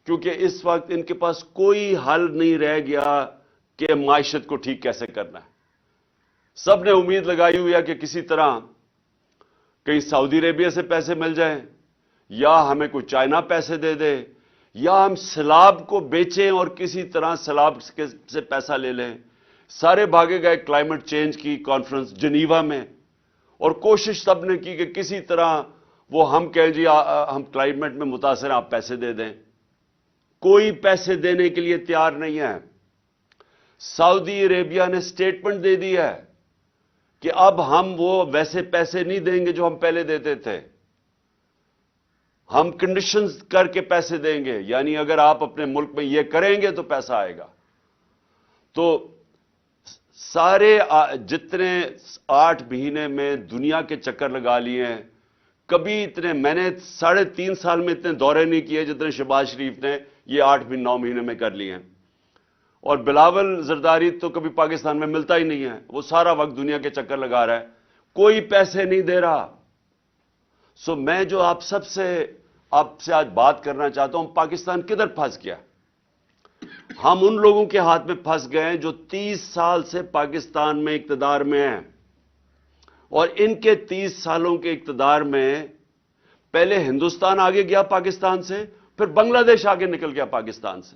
کیونکہ اس وقت ان کے پاس کوئی حل نہیں رہ گیا کہ معیشت کو ٹھیک کیسے کرنا ہے. سب نے امید لگائی ہوئی ہے کہ کسی طرح کہیں سعودی عربیہ سے پیسے مل جائیں، یا ہمیں کوئی چائنا پیسے دے دے، یا ہم سیلاب کو بیچیں اور کسی طرح سیلاب سے پیسہ لے لیں. سارے بھاگے گئے کلائمیٹ چینج کی کانفرنس جنیوا میں، اور کوشش سب نے کی کہ کسی طرح وہ ہم کہیں جی ہم کلائمیٹ میں متاثر ہیں، آپ پیسے دے دیں. کوئی پیسے دینے کے لیے تیار نہیں ہے. سعودی عربیہ نے سٹیٹمنٹ دے دی ہے کہ اب ہم وہ ویسے پیسے نہیں دیں گے جو ہم پہلے دیتے تھے، ہم کنڈیشنز کر کے پیسے دیں گے. یعنی اگر آپ اپنے ملک میں یہ کریں گے تو پیسہ آئے گا. تو سارے جتنے 8 مہینے میں دنیا کے چکر لگا لیے ہیں، کبھی اتنے میں نے 3.5 سال میں اتنے دورے نہیں کیے جتنے شہباز شریف نے یہ 8-9 مہینے میں کر لیے ہیں. اور بلاول زرداری تو کبھی پاکستان میں ملتا ہی نہیں ہے، وہ سارا وقت دنیا کے چکر لگا رہا ہے، کوئی پیسے نہیں دے رہا. سو میں جو آپ سے آج بات کرنا چاہتا ہوں، پاکستان کدھر پھنس گیا؟ ہم ان لوگوں کے ہاتھ میں پھنس گئے ہیں جو 30 سال سے پاکستان میں اقتدار میں ہیں، اور ان کے 30 سالوں کے اقتدار میں پہلے ہندوستان آگے گیا پاکستان سے، پھر بنگلہ دیش آگے نکل گیا پاکستان سے.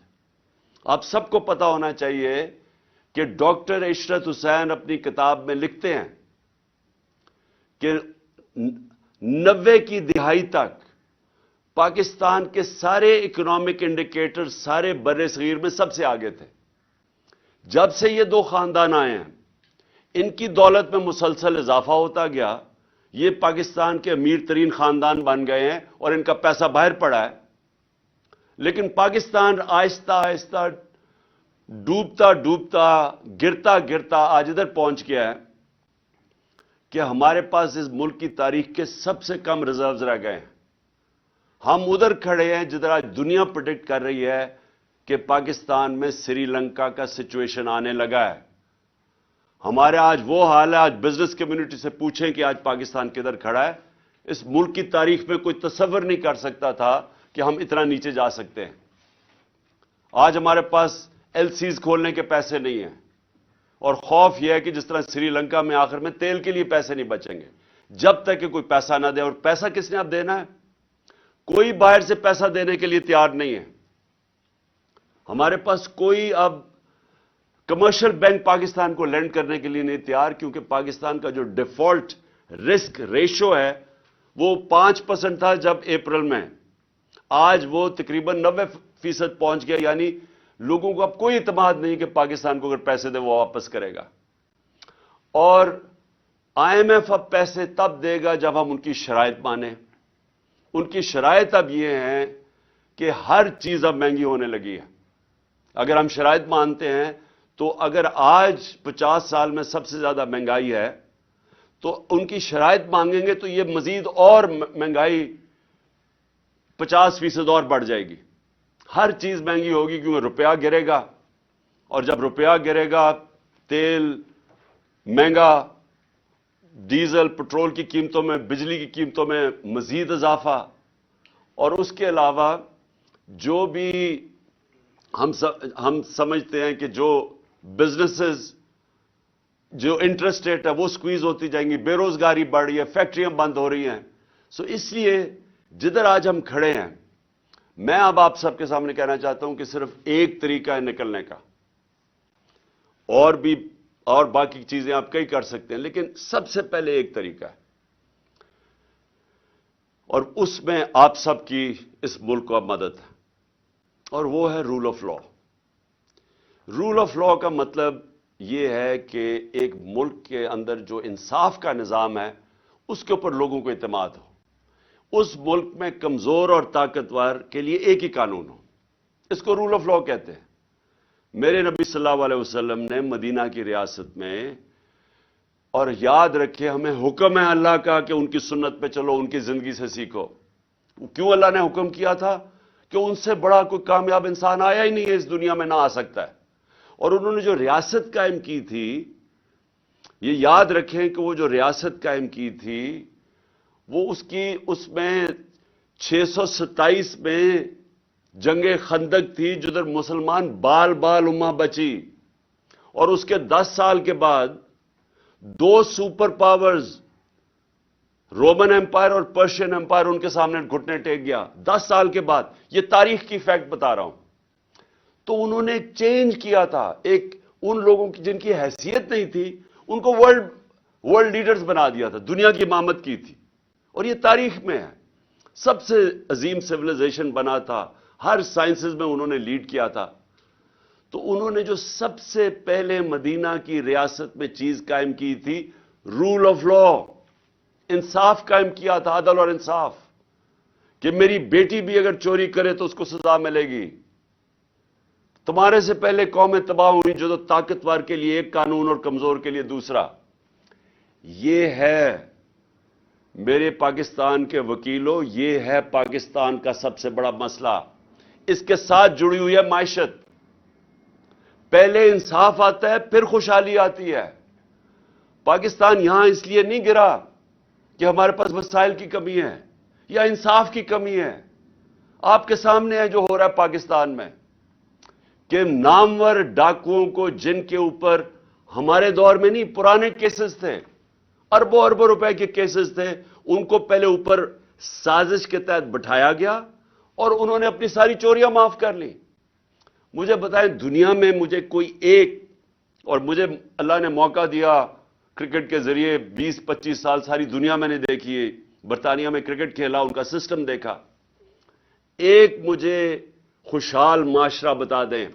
آپ سب کو پتا ہونا چاہیے کہ ڈاکٹر عشرت حسین اپنی کتاب میں لکھتے ہیں کہ 90 کی دہائی تک پاکستان کے سارے اکنامک انڈیکیٹر سارے بر صغیر میں سب سے آگے تھے. جب سے یہ 2 خاندان آئے ہیں، ان کی دولت میں مسلسل اضافہ ہوتا گیا. یہ پاکستان کے امیر ترین خاندان بن گئے ہیں اور ان کا پیسہ باہر پڑا ہے. لیکن پاکستان آہستہ آہستہ ڈوبتا ڈوبتا گرتا گرتا آج ادھر پہنچ گیا ہے کہ ہمارے پاس اس ملک کی تاریخ کے سب سے کم ریزروز رہ گئے ہیں. ہم ادھر کھڑے ہیں جدھر آج دنیا پریڈکٹ کر رہی ہے کہ پاکستان میں سری لنکا کا سچویشن آنے لگا ہے. ہمارے آج وہ حال ہے، آج بزنس کمیونٹی سے پوچھیں کہ آج پاکستان کدھر کھڑا ہے. اس ملک کی تاریخ میں کوئی تصور نہیں کر سکتا تھا کہ ہم اتنا نیچے جا سکتے ہیں. آج ہمارے پاس ایل سیز کھولنے کے پیسے نہیں ہیں، اور خوف یہ ہے کہ جس طرح سری لنکا میں آخر میں تیل کے لیے پیسے نہیں بچیں گے جب تک کہ کوئی پیسہ نہ دے. اور پیسہ کس نے اب دینا ہے؟ کوئی باہر سے پیسہ دینے کے لیے تیار نہیں ہے. ہمارے پاس کوئی اب کمرشل بینک پاکستان کو لینڈ کرنے کے لیے نہیں تیار، کیونکہ پاکستان کا جو ڈیفالٹ رسک ریشو ہے وہ 5% تھا جب اپریل میں، آج وہ تقریباً 90% پہنچ گیا. یعنی لوگوں کو اب کوئی اعتماد نہیں کہ پاکستان کو اگر پیسے دے وہ واپس کرے گا. اور آئی ایم ایف اب پیسے تب دے گا جب ہم ان کی شرائط مانیں. ان کی شرائط اب یہ ہیں کہ ہر چیز اب مہنگی ہونے لگی ہے. اگر ہم شرائط مانتے ہیں تو اگر آج 50 سال میں سب سے زیادہ مہنگائی ہے تو ان کی شرائط مانگیں گے تو یہ مزید اور مہنگائی 50% اور بڑھ جائے گی. ہر چیز مہنگی ہوگی کیونکہ روپیہ گرے گا، اور جب روپیہ گرے گا تیل مہنگا، ڈیزل پٹرول کی قیمتوں میں، بجلی کی قیمتوں میں مزید اضافہ. اور اس کے علاوہ جو بھی ہم سمجھتے ہیں کہ جو بزنسز جو انٹرسٹ ریٹ ہے وہ سکویز ہوتی جائیں گی، بے روزگاری بڑھ رہی ہے، فیکٹریاں بند ہو رہی ہیں. سو اس لیے جدھر آج ہم کھڑے ہیں، میں اب آپ سب کے سامنے کہنا چاہتا ہوں کہ صرف ایک طریقہ ہے نکلنے کا. اور باقی چیزیں آپ کئی کر سکتے ہیں، لیکن سب سے پہلے ایک طریقہ ہے، اور اس میں آپ سب کی اس ملک کو اب مدد ہے، اور وہ ہے rule of law. Rule of law کا مطلب یہ ہے کہ ایک ملک کے اندر جو انصاف کا نظام ہے اس کے اوپر لوگوں کو اعتماد ہو. اس ملک میں کمزور اور طاقتور کے لیے ایک ہی قانون ہو. اس کو رول آف لا کہتے ہیں. میرے نبی صلی اللہ علیہ وسلم نے مدینہ کی ریاست میں، اور یاد رکھے ہمیں حکم ہے اللہ کا کہ ان کی سنت پہ چلو، ان کی زندگی سے سیکھو. کیوں اللہ نے حکم کیا تھا؟ کہ ان سے بڑا کوئی کامیاب انسان آیا ہی نہیں ہے اس دنیا میں، نہ آ سکتا ہے. اور انہوں نے جو ریاست قائم کی تھی، یہ یاد رکھیں کہ وہ جو ریاست قائم کی تھی وہ اس میں 627 میں جنگ خندق تھی جدھر مسلمان بال بال امہ بچی، اور اس کے 10 سال کے بعد 2 سپر پاورز رومن امپائر اور پرشین امپائر ان کے سامنے گھٹنے ٹیک گیا 10 سال کے بعد. یہ تاریخ کی فیکٹ بتا رہا ہوں. تو انہوں نے چینج کیا تھا. ایک ان لوگوں کی جن کی حیثیت نہیں تھی ان کو ورلڈ لیڈرز بنا دیا تھا، دنیا کی امامت کی تھی. اور یہ تاریخ میں ہے. سب سے عظیم سیویلائزیشن بنا تھا، ہر سائنسز میں انہوں نے لیڈ کیا تھا. تو انہوں نے جو سب سے پہلے مدینہ کی ریاست میں چیز قائم کی تھی، رول آف لا، انصاف قائم کیا تھا، عدل اور انصاف، کہ میری بیٹی بھی اگر چوری کرے تو اس کو سزا ملے گی. تمہارے سے پہلے قومیں تباہ ہوئی جو طاقتور کے لیے ایک قانون اور کمزور کے لیے دوسرا. یہ ہے میرے پاکستان کے وکیلوں، یہ ہے پاکستان کا سب سے بڑا مسئلہ. اس کے ساتھ جڑی ہوئی ہے معیشت. پہلے انصاف آتا ہے پھر خوشحالی آتی ہے. پاکستان یہاں اس لیے نہیں گرا کہ ہمارے پاس وسائل کی کمی ہے یا انصاف کی کمی ہے. آپ کے سامنے ہے جو ہو رہا ہے پاکستان میں، کہ نامور ڈاکوؤں کو، جن کے اوپر ہمارے دور میں نہیں، پرانے کیسز تھے، اربوں اربوں روپے کے کیسز تھے، ان کو پہلے اوپر سازش کے تحت بٹھایا گیا اور انہوں نے اپنی ساری چوریاں معاف کر لی. مجھے بتائیں دنیا میں مجھے کوئی ایک، اور مجھے اللہ نے موقع دیا کرکٹ کے ذریعے 20-25 سال ساری دنیا میں نے دیکھی ہے، برطانیہ میں کرکٹ کھیلا، ان کا سسٹم دیکھا. ایک مجھے خوشحال معاشرہ بتا دیں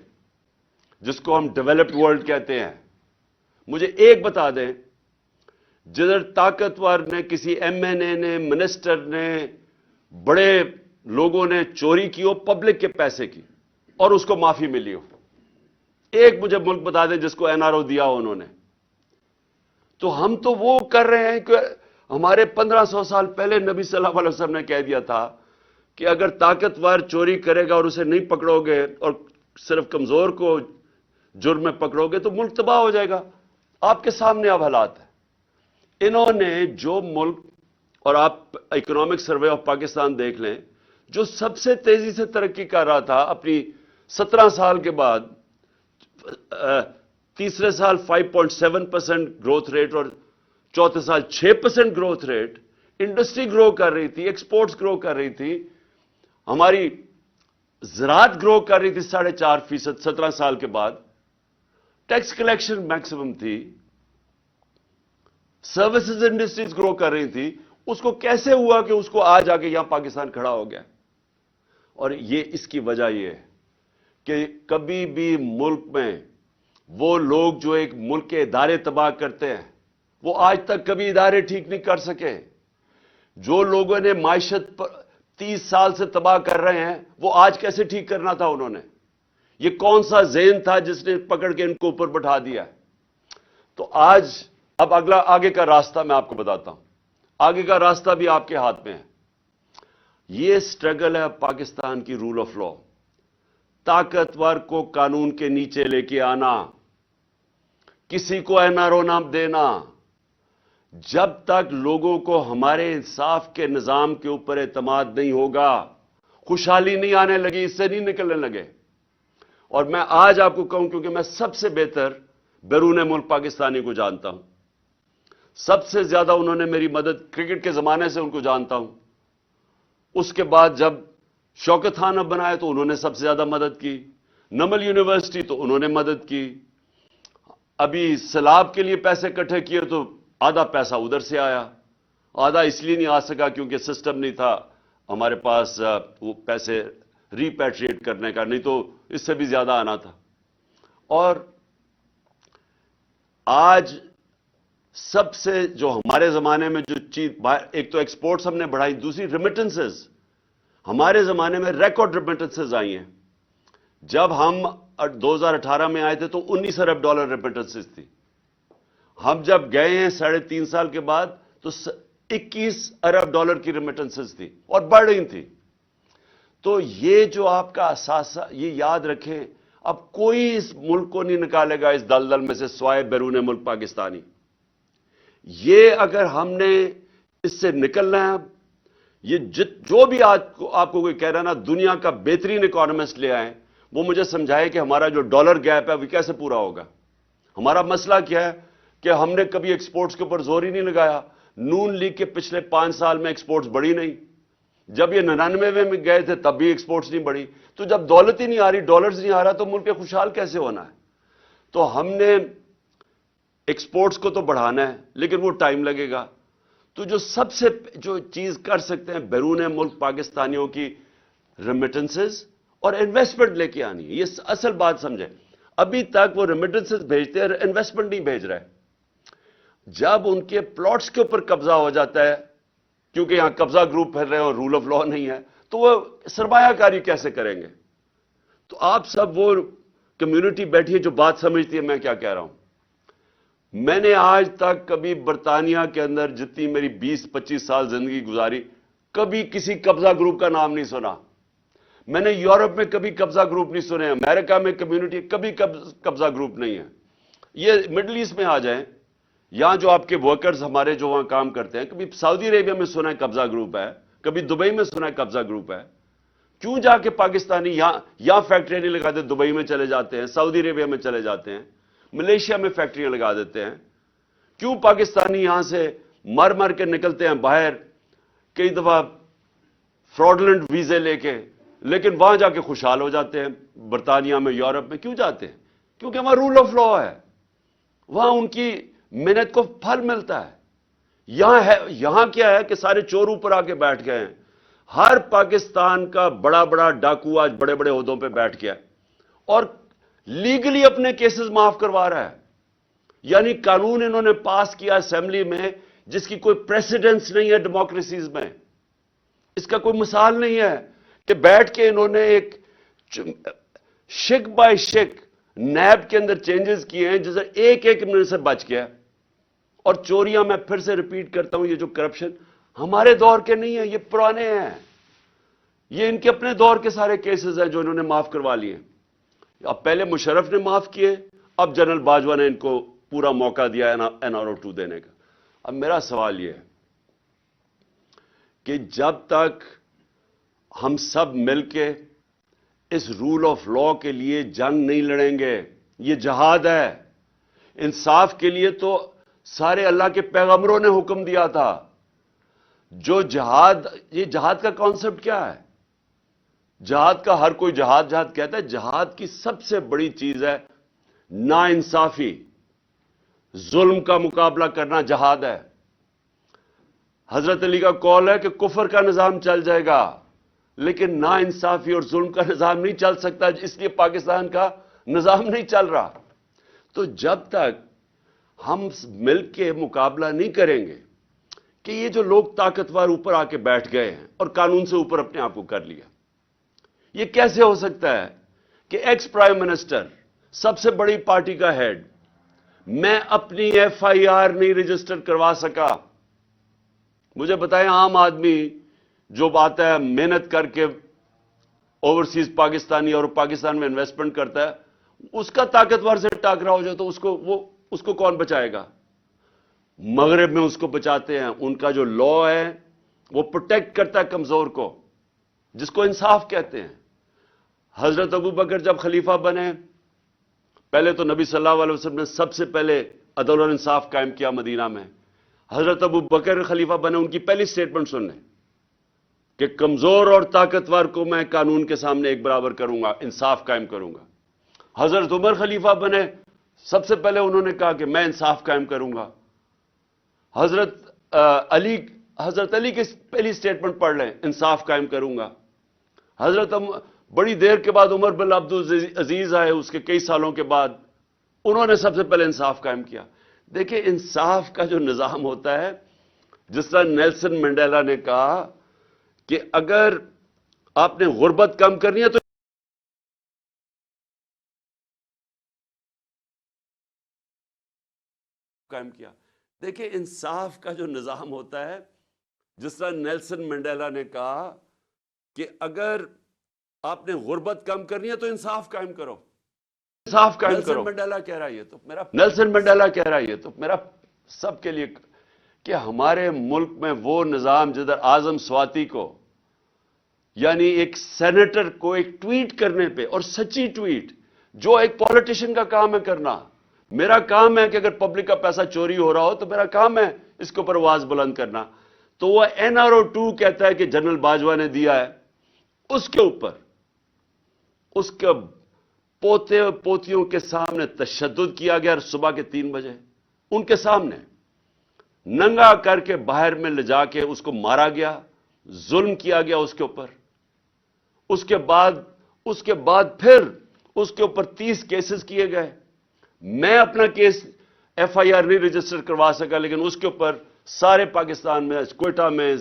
جس کو ہم ڈیولپڈ ورلڈ کہتے ہیں، مجھے ایک بتا دیں جدھر طاقتور نے، کسی ایم این اے نے، منسٹر نے، بڑے لوگوں نے چوری کی ہو پبلک کے پیسے کی اور اس کو معافی ملی ہو. ایک مجھے ملک بتا دیں جس کو این آر او دیا ہو انہوں نے. تو ہم تو وہ کر رہے ہیں کہ ہمارے 1500 سال پہلے نبی صلی اللہ علیہ وسلم نے کہہ دیا تھا کہ اگر طاقتور چوری کرے گا اور اسے نہیں پکڑو گے اور صرف کمزور کو جرم میں پکڑو گے تو ملک تباہ ہو جائے گا. آپ کے سامنے اب حالات ہیں. انہوں نے جو ملک، اور آپ اکنامک سروے آف پاکستان دیکھ لیں، جو سب سے تیزی سے ترقی کر رہا تھا اپنی 17 سال کے بعد، تیسرے سال 5.7% گروتھ ریٹ اور چوتھے سال 6% گروتھ ریٹ، انڈسٹری گرو کر رہی تھی، ایکسپورٹس گرو کر رہی تھی، ہماری زراعت گرو کر رہی تھی 4.5%. 17 سال کے بعد ٹیکس کلیکشن میکسیمم تھی، سروسز انڈسٹریز گرو کر رہی تھی. اس کو کیسے ہوا کہ اس کو آج آ کے یہاں پاکستان کھڑا ہو گیا؟ اور یہ اس کی وجہ یہ ہے کہ کبھی بھی ملک میں وہ لوگ جو ایک ملک کے ادارے تباہ کرتے ہیں وہ آج تک کبھی ادارے ٹھیک نہیں کر سکے. جو لوگوں نے معیشت 30 سال سے تباہ کر رہے ہیں وہ آج کیسے ٹھیک کرنا تھا انہوں نے؟ یہ کون سا ذہن تھا جس نے پکڑ کے ان کو اوپر بٹھا دیا؟ تو آج اب آگے کا راستہ میں آپ کو بتاتا ہوں. آگے کا راستہ بھی آپ کے ہاتھ میں ہے. یہ سٹرگل ہے پاکستان کی رول آف لا. طاقتور کو قانون کے نیچے لے کے آنا، کسی کو این آر او نام دینا. جب تک لوگوں کو ہمارے انصاف کے نظام کے اوپر اعتماد نہیں ہوگا، خوشحالی نہیں آنے لگی، اس سے نہیں نکلنے لگے. اور میں آج آپ کو کہوں کیونکہ میں سب سے بہتر بیرون ملک پاکستانی کو جانتا ہوں، سب سے زیادہ انہوں نے میری مدد کرکٹ کے زمانے سے ان کو جانتا ہوں. اس کے بعد جب شوکت خان اب بنائے تو انہوں نے سب سے زیادہ مدد کی. نمل یونیورسٹی تو انہوں نے مدد کی. ابھی سیلاب کے لیے پیسے اکٹھے کیے تو آدھا پیسہ ادھر سے آیا، آدھا اس لیے نہیں آ سکا کیونکہ سسٹم نہیں تھا ہمارے پاس وہ پیسے ریپیٹریٹ کرنے کا، نہیں تو اس سے بھی زیادہ آنا تھا. اور آج سب سے جو ہمارے زمانے میں جو چیز، ایک تو ایکسپورٹس ہم نے بڑھائی، دوسری ریمیٹنسز. ہمارے زمانے میں ریکارڈ ریمیٹنسز آئی ہیں. جب ہم 2018 میں آئے تھے تو $19 ارب ریمیٹنسز تھی. ہم جب گئے ہیں 3.5 سال کے بعد تو $21 ارب کی ریمیٹنسز تھی اور بڑھ رہی تھی. تو یہ جو آپ کا اثاثہ، یہ یاد رکھیں، اب کوئی اس ملک کو نہیں نکالے گا اس دلدل میں سے سوائے بیرون ملک پاکستانی. یہ اگر ہم نے اس سے نکلنا ہے، یہ جو بھی آج آپ کو کوئی کہہ رہا نا دنیا کا بہترین اکانومسٹ لے آئیں، وہ مجھے سمجھائے کہ ہمارا جو ڈالر گیپ ہے وہ کیسے پورا ہوگا۔ ہمارا مسئلہ کیا ہے کہ ہم نے کبھی ایکسپورٹس کے اوپر زور ہی نہیں لگایا۔ نون لیگ کے پچھلے 5 سال میں ایکسپورٹس بڑھی نہیں، جب یہ 99 میں گئے تھے تب بھی ایکسپورٹس نہیں بڑھی۔ تو جب دولت ہی نہیں آ رہی، ڈالرز نہیں آ رہا، تو ملک خوشحال کیسے ہونا ہے؟ تو ہم نے ایکسپورٹس کو تو بڑھانا ہے، لیکن وہ ٹائم لگے گا۔ تو جو سب سے جو چیز کر سکتے ہیں بیرون ملک پاکستانیوں کی ریمیٹنسز اور انویسٹمنٹ لے کے آنی ہے، یہ اصل بات سمجھیں۔ ابھی تک وہ ریمیٹنسز بھیجتے ہیں، انویسٹمنٹ نہیں بھیج رہے۔ جب ان کے پلاٹس کے اوپر قبضہ ہو جاتا ہے، کیونکہ یہاں قبضہ گروپ پھر رہے ہیں اور رول آف لا نہیں ہے، تو وہ سرمایہ کاری کیسے کریں گے؟ تو آپ سب وہ کمیونٹی بیٹھی ہے جو بات سمجھتی ہے میں کیا کہہ رہا ہوں۔ میں نے آج تک کبھی برطانیہ کے اندر جتنی میری 20-25 سال زندگی گزاری، کبھی کسی قبضہ گروپ کا نام نہیں سنا۔ میں نے یورپ میں کبھی قبضہ گروپ نہیں سنے، امریکہ میں کمیونٹی کبھی قبضہ گروپ نہیں ہے۔ یہ مڈل ایسٹ میں آ جائیں، یہاں جو آپ کے ورکرز ہمارے جو وہاں کام کرتے ہیں، کبھی سعودی عربیہ میں سنا ہے قبضہ گروپ ہے، کبھی دبئی میں سنا ہے قبضہ گروپ ہے۔ کیوں جا کے پاکستانی یہاں فیکٹریاں نہیں لگاتے، دبئی میں چلے جاتے ہیں، سعودی عربیہ میں چلے جاتے ہیں، ملیشیا میں فیکٹریاں لگا دیتے ہیں؟ کیوں پاکستانی یہاں سے مر کے نکلتے ہیں باہر، کئی دفعہ فراڈلنٹ ویزے لے کے، لیکن وہاں جا کے خوشحال ہو جاتے ہیں؟ برطانیہ میں، یورپ میں کیوں جاتے ہیں؟ کیونکہ وہاں رول آف لا ہے، وہاں ان کی محنت کو پھل ملتا ہے۔ یہاں کیا ہے کہ سارے چور اوپر آ کے بیٹھ گئے ہیں۔ ہر پاکستان کا بڑا ڈاکو آج بڑے عہدوں پہ بیٹھ گیا اور لیگلی اپنے کیسز معاف کروا رہا ہے۔ یعنی قانون انہوں نے پاس کیا اسمبلی میں جس کی کوئی پریسیڈنس نہیں ہے ڈیموکریسیز میں، اس کا کوئی مثال نہیں ہے، کہ بیٹھ کے انہوں نے ایک شک بائی شک نیب کے اندر چینجز کیے ہیں جسے ایک منٹ سے بچ گیا۔ اور چوریاں، میں پھر سے ریپیٹ کرتا ہوں، یہ جو کرپشن ہمارے دور کے نہیں ہیں، یہ پرانے ہیں، یہ ان کے اپنے دور کے سارے کیسز ہیں جو انہوں نے معاف کروا لیے۔ اب پہلے مشرف نے معاف کیے، اب جنرل باجوہ نے ان کو پورا موقع دیا NRO2 دینے کا۔ اب میرا سوال یہ ہے کہ جب تک ہم سب مل کے اس رول آف لا کے لیے جنگ نہیں لڑیں گے، یہ جہاد ہے۔ انصاف کے لیے تو سارے اللہ کے پیغمبروں نے حکم دیا تھا۔ جو یہ جہاد کا کانسیپٹ کیا ہے؟ جہاد کا ہر کوئی جہاد کہتا ہے، جہاد کی سب سے بڑی چیز ہے نا انصافی، ظلم کا مقابلہ کرنا جہاد ہے۔ حضرت علی کا قول ہے کہ کفر کا نظام چل جائے گا لیکن نا انصافی اور ظلم کا نظام نہیں چل سکتا، اس لیے پاکستان کا نظام نہیں چل رہا۔ تو جب تک ہم مل کے مقابلہ نہیں کریں گے کہ یہ جو لوگ طاقتور اوپر آ کے بیٹھ گئے ہیں اور قانون سے اوپر اپنے آپ کو کر لیا، یہ کیسے ہو سکتا ہے کہ ایکس پرائم منسٹر، سب سے بڑی پارٹی کا ہیڈ، میں اپنی FIR نہیں رجسٹر کروا سکا؟ مجھے بتائیں، عام آدمی جو آتا ہے محنت کر کے اوورسیز پاکستانی اور پاکستان میں انویسٹمنٹ کرتا ہے، اس کا طاقتور سے ٹاکرا ہو جائے تو اس کو کون بچائے گا؟ مغرب میں اس کو بچاتے ہیں، ان کا جو لا ہے وہ پروٹیکٹ کرتا ہے کمزور کو، جس کو انصاف کہتے ہیں۔ حضرت ابو بکر جب خلیفہ بنے، پہلے تو نبی صلی اللہ علیہ وسلم نے سب سے پہلے عدل اور انصاف قائم کیا مدینہ میں۔ حضرت ابو بکر خلیفہ بنے، ان کی پہلی سٹیٹمنٹ سن لیں کہ کمزور اور طاقتور کو میں قانون کے سامنے ایک برابر کروں گا، انصاف قائم کروں گا۔ حضرت عمر خلیفہ بنے، سب سے پہلے انہوں نے کہا کہ میں انصاف قائم کروں گا۔ حضرت علی کی پہلی سٹیٹمنٹ پڑھ لیں، انصاف قائم کروں گا۔ بڑی دیر کے بعد عمر بن عبدالعزیز آئے، اس کے کئی سالوں کے بعد انہوں نے سب سے پہلے انصاف قائم کیا۔ دیکھیں، انصاف کا جو نظام ہوتا ہے، جس طرح نیلسن منڈیلا نے کہا کہ اگر آپ نے غربت کم کرنی ہے تو قائم کیا۔ دیکھیں، انصاف کا جو نظام ہوتا ہے، جس طرح نیلسن منڈیلا نے کہا کہ اگر آپ نے غربت کم کرنی ہے تو انصاف قائم کرو، انصاف قائم کرو۔ نیلسن منڈیلا کہہ رہا ہے یہ تو میرا سب کے لیے کہ ہمارے ملک میں وہ نظام جدھر اعظم سواتی کو، یعنی ایک سینیٹر کو ایک ٹویٹ کرنے پہ، اور سچی ٹویٹ جو ایک پولیٹیشین کا کام ہے کرنا، میرا کام ہے کہ اگر پبلک کا پیسہ چوری ہو رہا ہو تو میرا کام ہے اس کے اوپر آواز بلند کرنا، تو وہ NRO2 کہتا ہے کہ جنرل باجوہ نے دیا ہے، اس کے اوپر اس کے پوتے پوتیوں کے سامنے تشدد کیا گیا، صبح کے 3 بجے ان کے سامنے ننگا کر کے باہر میں لے جا کے اس کو مارا گیا، ظلم کیا گیا اس کے اوپر۔ اس کے بعد پھر اس کے اوپر 30 کیسز کیے گئے۔ میں اپنا کیس FIR نہیں رجسٹر کروا سکا، لیکن اس کے اوپر سارے پاکستان میں، کوئٹہ میں،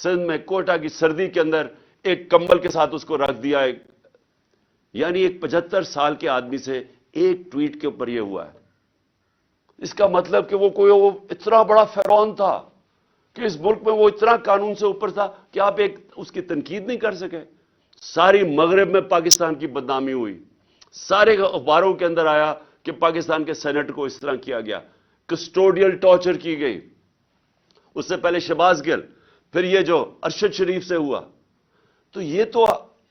سندھ میں، کوئٹہ کی سردی کے اندر ایک کمبل کے ساتھ اس کو رکھ دیا۔ یعنی ایک 75 سال کے آدمی سے ایک ٹویٹ کے اوپر یہ ہوا ہے۔ اس کا مطلب کہ وہ اتنا بڑا فرعون تھا کہ اس ملک میں وہ اتنا قانون سے اوپر تھا کہ آپ اس کی تنقید نہیں کر سکے۔ ساری مغرب میں پاکستان کی بدنامی ہوئی، سارے اخباروں کے اندر آیا کہ پاکستان کے سینیٹ کو اس طرح کیا گیا، کسٹوڈیل ٹارچر کی گئی۔ اس سے پہلے شہباز گل، پھر یہ جو ارشد شریف سے ہوا۔ تو یہ تو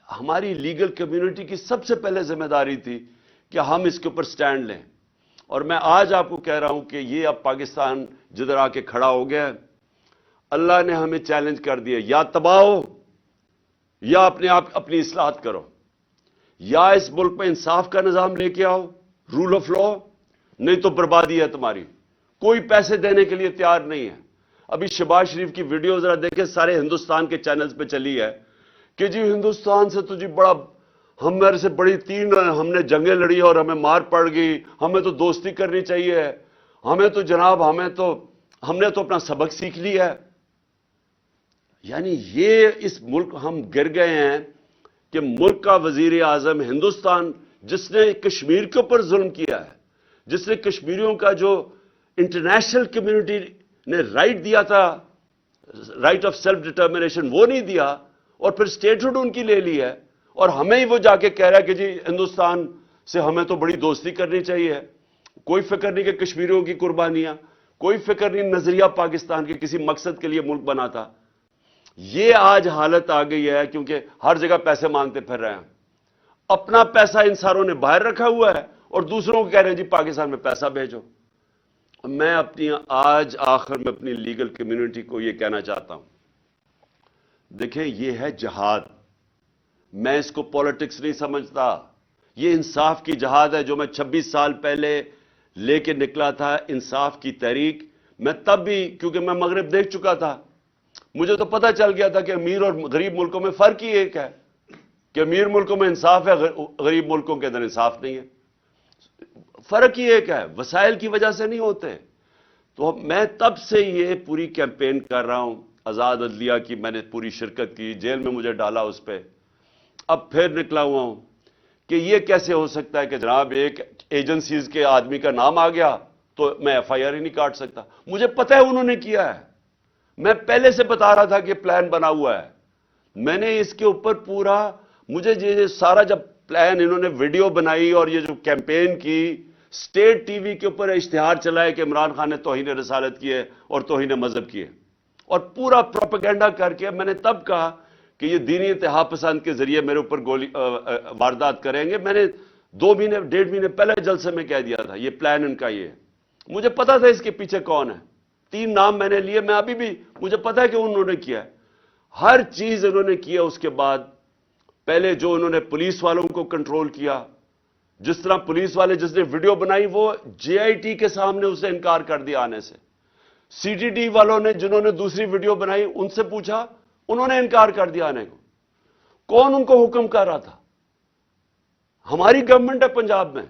ہماری لیگل کمیونٹی کی سب سے پہلے ذمہ داری تھی کہ ہم اس کے اوپر سٹینڈ لیں۔ اور میں آج آپ کو کہہ رہا ہوں کہ یہ اب پاکستان جدھر آ کے کھڑا ہو گیا ہے، اللہ نے ہمیں چیلنج کر دیا، یا تباہ ہو یا اپنی اصلاحات کرو، یا اس ملک میں انصاف کا نظام لے کے آؤ، رول آف لا، نہیں تو بربادی ہے تمہاری۔ کوئی پیسے دینے کے لیے تیار نہیں ہے۔ ابھی شہباز شریف کی ویڈیو ذرا دیکھیں، سارے ہندوستان کے چینلز پہ چلی ہے کہ جی ہندوستان سے تو جی بڑا، ہمارے سے بڑی 3 ہم نے جنگیں لڑی اور ہمیں مار پڑ گئی، ہمیں تو دوستی کرنی چاہیے، ہمیں تو جناب ہم نے تو اپنا سبق سیکھ لیا ہے۔ یعنی یہ اس ملک ہم گر گئے ہیں کہ ملک کا وزیر اعظم ہندوستان، جس نے کشمیر کے اوپر ظلم کیا ہے، جس نے کشمیریوں کا جو انٹرنیشنل کمیونٹی نے رائٹ دیا تھا، رائٹ آف سیلف ڈٹرمنیشن، وہ نہیں دیا، اور پھر اسٹیٹہڈ ان کی لے لی ہے، اور ہمیں ہی وہ جا کے کہہ رہا ہے کہ جی ہندوستان سے ہمیں تو بڑی دوستی کرنی چاہیے۔ کوئی فکر نہیں کہ کشمیریوں کی قربانیاں، کوئی فکر نہیں نظریہ پاکستان کے کسی مقصد کے لیے ملک بنا تھا۔ یہ آج حالت آ گئی ہے کیونکہ ہر جگہ پیسے مانگتے پھر رہے ہیں۔ اپنا پیسہ ان ساروں نے باہر رکھا ہوا ہے اور دوسروں کو کہہ رہے ہیں جی پاکستان میں پیسہ بھیجو۔ میں آج آخر میں اپنی لیگل کمیونٹی کو یہ کہنا چاہتا ہوں، دیکھیں یہ ہے جہاد، میں اس کو پولیٹکس نہیں سمجھتا، یہ انصاف کی جہاد ہے جو میں 26 سال پہلے لے کے نکلا تھا، انصاف کی تحریک۔ میں تب بھی، کیونکہ میں مغرب دیکھ چکا تھا، مجھے تو پتہ چل گیا تھا کہ امیر اور غریب ملکوں میں فرق ہی ایک ہے، کہ امیر ملکوں میں انصاف ہے، غریب ملکوں کے اندر انصاف نہیں ہے۔ فرق ہی ایک ہے، وسائل کی وجہ سے نہیں ہوتے۔ تو میں تب سے یہ پوری کیمپین کر رہا ہوں، آزاد عدلیہ کی میں نے پوری شرکت کی، جیل میں مجھے ڈالا اس پہ، اب پھر نکلا ہوا ہوں کہ یہ کیسے ہو سکتا ہے کہ جناب ایک ایجنسیز کے آدمی کا نام آ گیا تو میں FIR ہی نہیں کاٹ سکتا۔ مجھے پتہ ہے انہوں نے کیا ہے، میں پہلے سے بتا رہا تھا کہ پلان بنا ہوا ہے، میں نے اس کے اوپر پورا، مجھے یہ سارا جب پلان انہوں نے ویڈیو بنائی اور یہ جو کیمپین کی، اسٹیٹ ٹی وی کے اوپر اشتہار چلائے کہ عمران خان نے توہین رسالت کی ہے اور توہین مذہب کی ہے، اور پورا پروپیگنڈا کر کے میں نے تب کہا کہ یہ دینی انتہا پسند کے ذریعے میرے اوپر واردات کریں گے۔ میں نے 2 مہینے 1.5 مہینے پہلے جلسے میں کہہ دیا تھا یہ پلان ان کا یہ ہے۔ مجھے پتا تھا اس کے پیچھے کون ہے، 3 نام میں نے لیے، میں ابھی بھی مجھے پتا ہے کہ انہوں نے کیا ہے، ہر چیز انہوں نے کیا۔ اس کے بعد پہلے جو انہوں نے پولیس والوں کو کنٹرول کیا، جس طرح پولیس والے جس نے ویڈیو بنائی وہ JIT کے سامنے اسے انکار کر دیا آنے سے، CTD والوں نے جنہوں نے دوسری ویڈیو بنائی ان سے پوچھا، انہوں نے انکار کر دیا آنے کو۔ کون ان کو حکم کر رہا تھا؟ ہماری گورنمنٹ ہے پنجاب میں،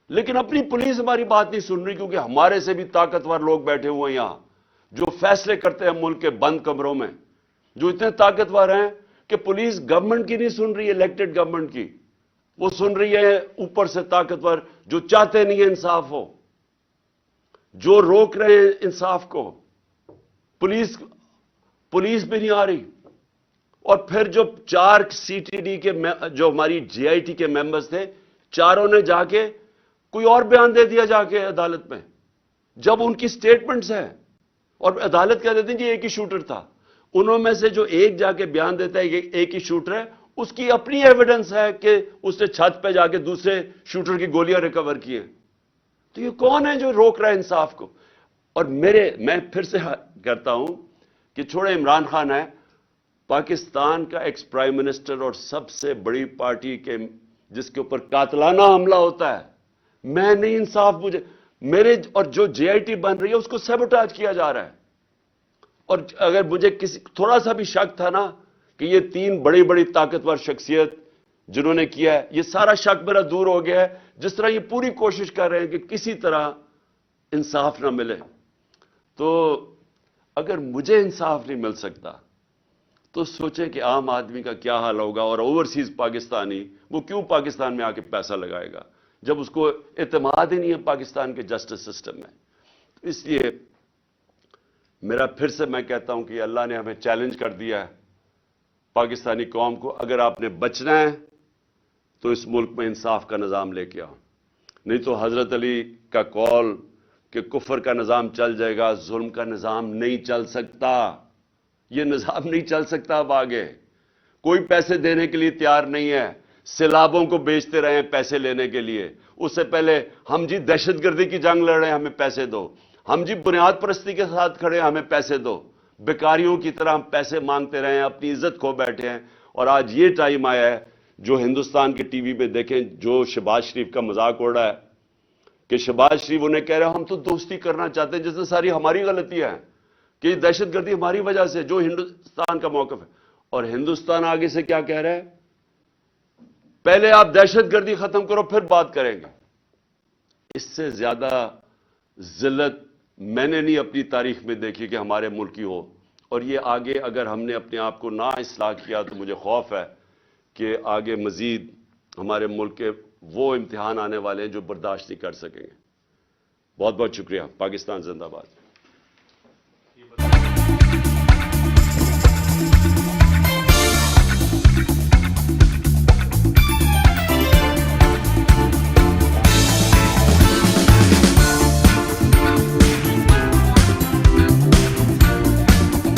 لیکن اپنی پولیس ہماری بات نہیں سن رہی، کیونکہ ہمارے سے بھی طاقتور لوگ بیٹھے ہوئے ہیں یہاں جو فیصلے کرتے ہیں ملک کے بند کمروں میں، جو اتنے طاقتور ہیں کہ پولیس گورنمنٹ کی نہیں سن رہی ہے، الیکٹڈ گورنمنٹ کی، وہ سن رہی ہے اوپر سے طاقتور جو چاہتے نہیں ہیں انصاف ہو، جو روک رہے ہیں انصاف کو۔ پولیس بھی نہیں آ رہی، اور پھر جو 4 CTD کے جو ہماری JIT کے ممبرز تھے، چاروں نے جا کے کوئی اور بیان دے دیا جا کے عدالت میں، جب ان کی سٹیٹمنٹس ہیں۔ اور عدالت کہہ دیتے ہیں جی ایک ہی شوٹر تھا. انہوں میں سے جو ایک جا کے بیان دیتا ہے کہ ایک ہی شوٹر ہے، اس کی اپنی ایویڈنس ہے کہ اس نے چھت پہ جا کے دوسرے شوٹر کی گولیاں ریکور کی ہیں. تو یہ کون ہے جو روک رہا ہے انصاف کو؟ اور میں پھر سے کرتا ہوں کہ چھوڑے عمران خان ہے، پاکستان کا ایکس پرائم منسٹر اور سب سے بڑی پارٹی کے جس کے اوپر قاتلانہ حملہ ہوتا ہے، میں نہیں انصاف میرے اور جو جے آئی ٹی بن رہی ہے اس کو سیبوٹاج کیا جا رہا ہے. اور اگر مجھے تھوڑا سا بھی شک تھا نا کہ یہ 3 بڑی بڑی طاقتور شخصیت جنہوں نے کیا ہے، یہ سارا شک میرا دور ہو گیا ہے. جس طرح یہ پوری کوشش کر رہے ہیں کہ کسی طرح انصاف نہ ملے، تو اگر مجھے انصاف نہیں مل سکتا تو سوچیں کہ عام آدمی کا کیا حال ہوگا. اور اوورسیز پاکستانی وہ کیوں پاکستان میں آ کے پیسہ لگائے گا جب اس کو اعتماد ہی نہیں ہے پاکستان کے جسٹس سسٹم میں. اس لیے میرا پھر سے میں کہتا ہوں کہ اللہ نے ہمیں چیلنج کر دیا ہے پاکستانی قوم کو، اگر آپ نے بچنا ہے تو اس ملک میں انصاف کا نظام لے کے آؤ، نہیں تو حضرت علی کا قول کہ کفر کا نظام چل جائے گا، ظلم کا نظام نہیں چل سکتا. یہ نظام نہیں چل سکتا. اب آگے کوئی پیسے دینے کے لیے تیار نہیں ہے. سیلابوں کو بیچتے رہے ہیں پیسے لینے کے لیے. اس سے پہلے ہم جی دہشت گردی کی جنگ لڑ رہے ہیں، ہمیں پیسے دو. ہم جی بنیاد پرستی کے ساتھ کھڑے ہیں، ہمیں پیسے دو. بیکاریوں کی طرح ہم پیسے مانگتے رہے ہیں، اپنی عزت کھو بیٹھے ہیں. اور آج یہ ٹائم آیا ہے، جو ہندوستان کے ٹی وی پہ دیکھیں جو شہباز شریف کا مذاق اڑ رہا ہے کہ شہباز شریف انہیں کہہ رہے ہیں ہم تو دوستی کرنا چاہتے ہیں، جس میں ساری ہماری غلطیاں ہیں کہ یہ دہشت گردی ہماری وجہ سے، جو ہندوستان کا موقف ہے. اور ہندوستان آگے سے کیا کہہ رہا ہے؟ پہلے آپ دہشت گردی ختم کرو پھر بات کریں گے. اس سے زیادہ ذلت میں نے نہیں اپنی تاریخ میں دیکھی کہ ہمارے ملک کی ہو. اور یہ آگے اگر ہم نے اپنے آپ کو نہ اصلاح کیا تو مجھے خوف ہے کہ آگے مزید ہمارے ملک کے وہ امتحان آنے والے ہیں جو برداشت نہیں کر سکیں گے. بہت بہت شکریہ. پاکستان زندہ باد.